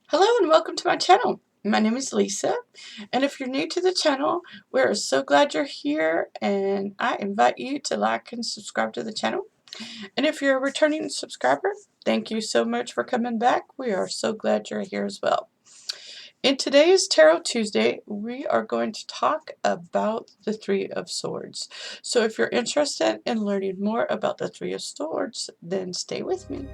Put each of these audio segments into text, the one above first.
Hello and welcome to my channel. My name is Lisa, and if you're new to the channel, we're so glad you're here, and I invite you to like and subscribe to the channel. And if you're a returning subscriber, thank you so much for coming back. We are so glad you're here as well. In today's Tarot Tuesday, we are going to talk about the Three of Swords. So if you're interested in learning more about the Three of Swords, then stay with me.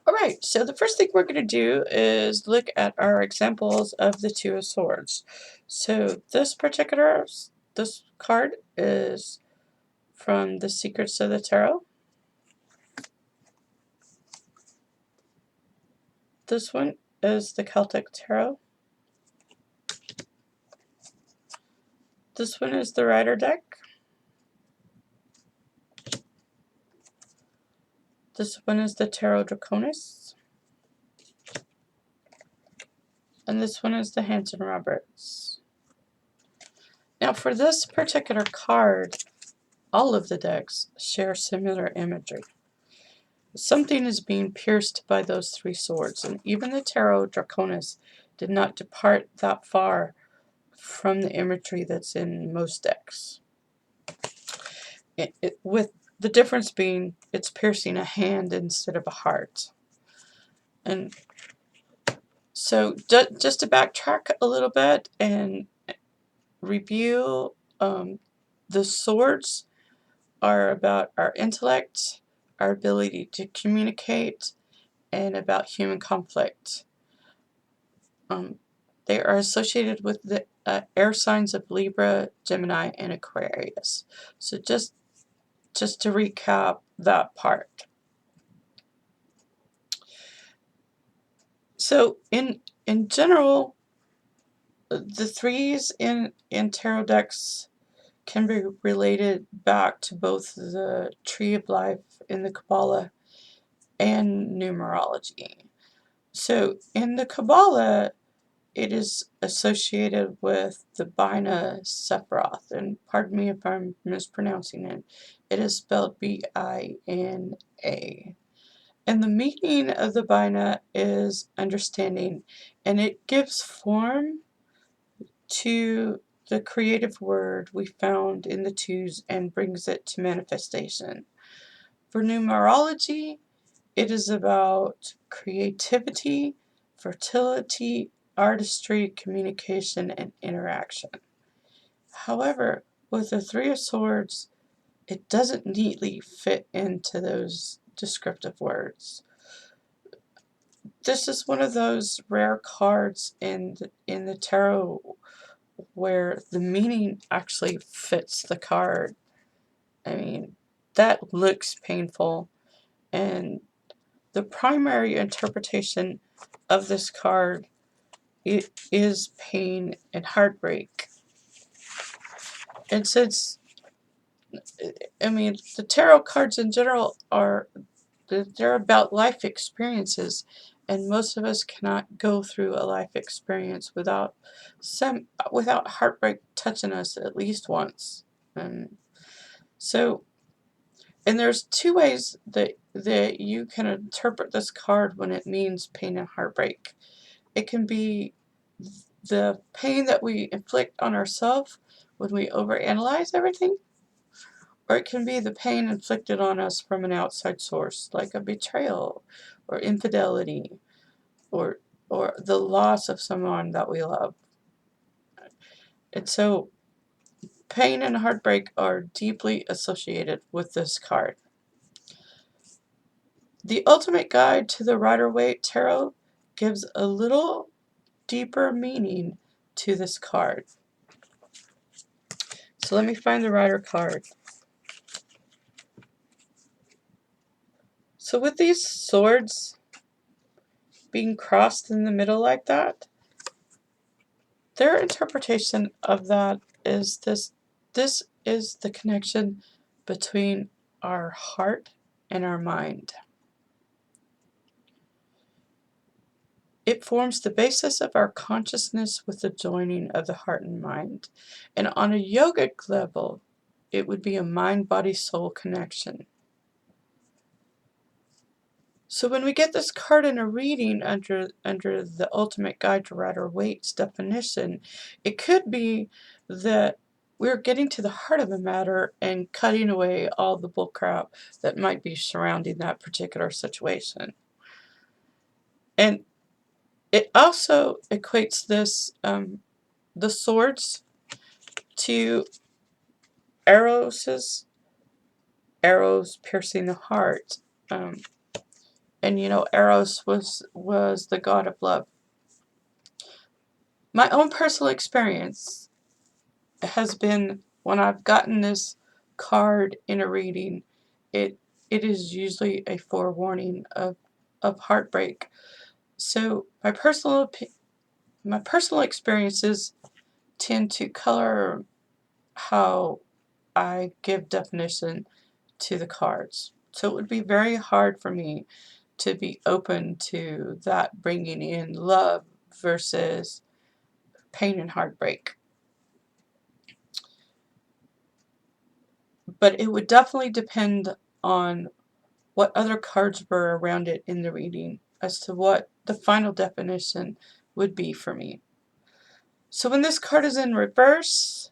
Alright, so the first thing we're going to do is look at our examples of the Two of Swords. So this card is from the Secrets of the Tarot. This one is the Celtic Tarot. This one is the Rider deck. This one is the Tarot Draconis. And this one is the Hanson Roberts. Now for this particular card, all of the decks share similar imagery. Something is being pierced by those three swords, and even the Tarot Draconis did not depart that far from the imagery that's in most decks. With the difference being it's piercing a hand instead of a heart. And so just to backtrack a little bit and review, the swords are about our intellect, our ability to communicate, and about human conflict. They are associated with the air signs of Libra, Gemini, and Aquarius. So just to recap that part. So in general, the threes in tarot decks can be related back to both the Tree of Life in the Kabbalah and numerology. So in the Kabbalah, it is associated with the Bina Sephiroth, and pardon me if I'm mispronouncing it. It is spelled B-I-N-A. And the meaning of the Bina is understanding, and it gives form to the creative word we found in the twos and brings it to manifestation. For numerology, it is about creativity, fertility, artistry, communication, and interaction. However, with the Three of Swords, it doesn't neatly fit into those descriptive words. This is one of those rare cards in the tarot where the meaning actually fits the card. I mean, that looks painful, and the primary interpretation of this card, it is pain and heartbreak. And since, I mean, the tarot cards in general they're about life experiences, and most of us cannot go through a life experience without heartbreak touching us at least once. And so, and there's two ways that you can interpret this card when it means pain and heartbreak. It can be the pain that we inflict on ourselves when we overanalyze everything, or it can be the pain inflicted on us from an outside source, like a betrayal or infidelity, or the loss of someone that we love. And so pain and heartbreak are deeply associated with this card. The Ultimate Guide to the Rider-Waite Tarot gives a little deeper meaning to this card. So let me find the Rider card. So with these swords being crossed in the middle like that, their interpretation of that is this is the connection between our heart and our mind. It forms the basis of our consciousness with the joining of the heart and mind. And on a yogic level, it would be a mind-body-soul connection. So when we get this card in a reading under the Ultimate Guide to Rider-Waite's definition, it could be that we're getting to the heart of the matter and cutting away all the bullcrap that might be surrounding that particular situation. And it also equates this, the swords, to arrows piercing the heart. And you know, Eros was the god of love. My own personal experience has been when I've gotten this card in a reading, it is usually a forewarning of heartbreak. So my personal experiences tend to color how I give definition to the cards. So it would be very hard for me to be open to that bringing in love versus pain and heartbreak. But it would definitely depend on what other cards were around it in the reading as to what the final definition would be for me. So when this card is in reverse,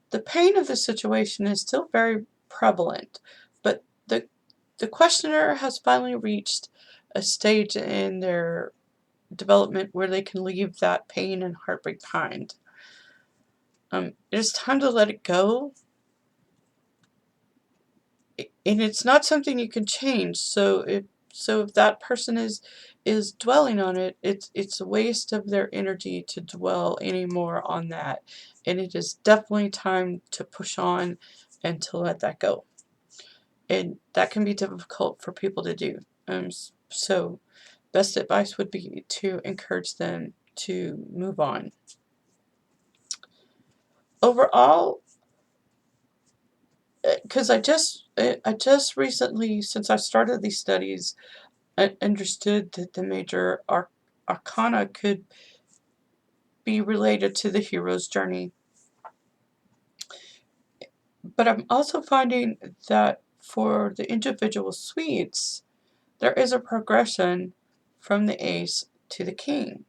the pain of the situation is still very prevalent, but the questioner has finally reached a stage in their development where they can leave that pain and heartbreak behind. It is time to let it go, and it's not something you can change. So if that person is dwelling on it, it's a waste of their energy to dwell anymore on that, and it is definitely time to push on and to let that go. And that can be difficult for people to do. So best advice would be to encourage them to move on. Overall, because I just recently, since I started these studies, I understood that the major arcana could be related to the hero's journey. But I'm also finding that for the individual suites, there is a progression from the ace to the king.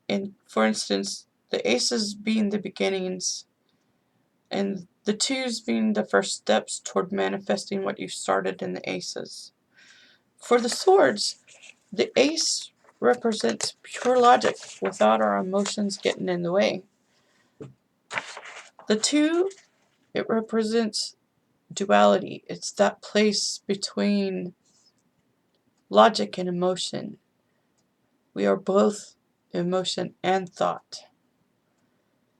And for instance, the aces being the beginnings and the twos being the first steps toward manifesting what you started in the aces. For the swords, the ace represents pure logic without our emotions getting in the way. The two, it represents duality. It's that place between logic and emotion. We are both emotion and thought.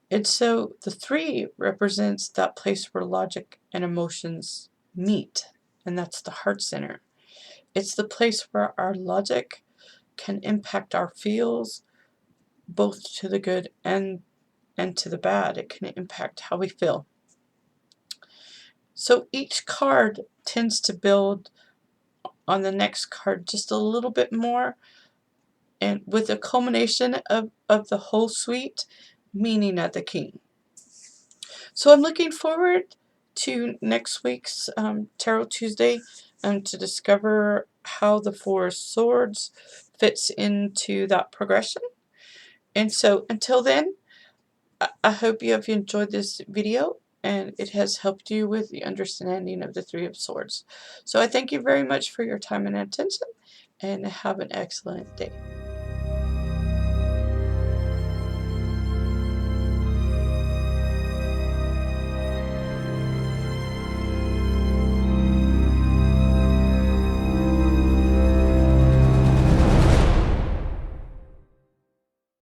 And so the three represents that place where logic and emotions meet, and that's the heart center. It's the place where our logic can impact our feels, both to the good and to the bad. It can impact how we feel. So each card tends to build on the next card just a little bit more, and with a culmination of the whole suite, meaning at the king. So I'm looking forward to next week's Tarot Tuesday to discover how the Four of Swords fits into that progression. And so until then, I hope you have enjoyed this video and it has helped you with the understanding of the Three of Swords. So I thank you very much for your time and attention, and have an excellent day.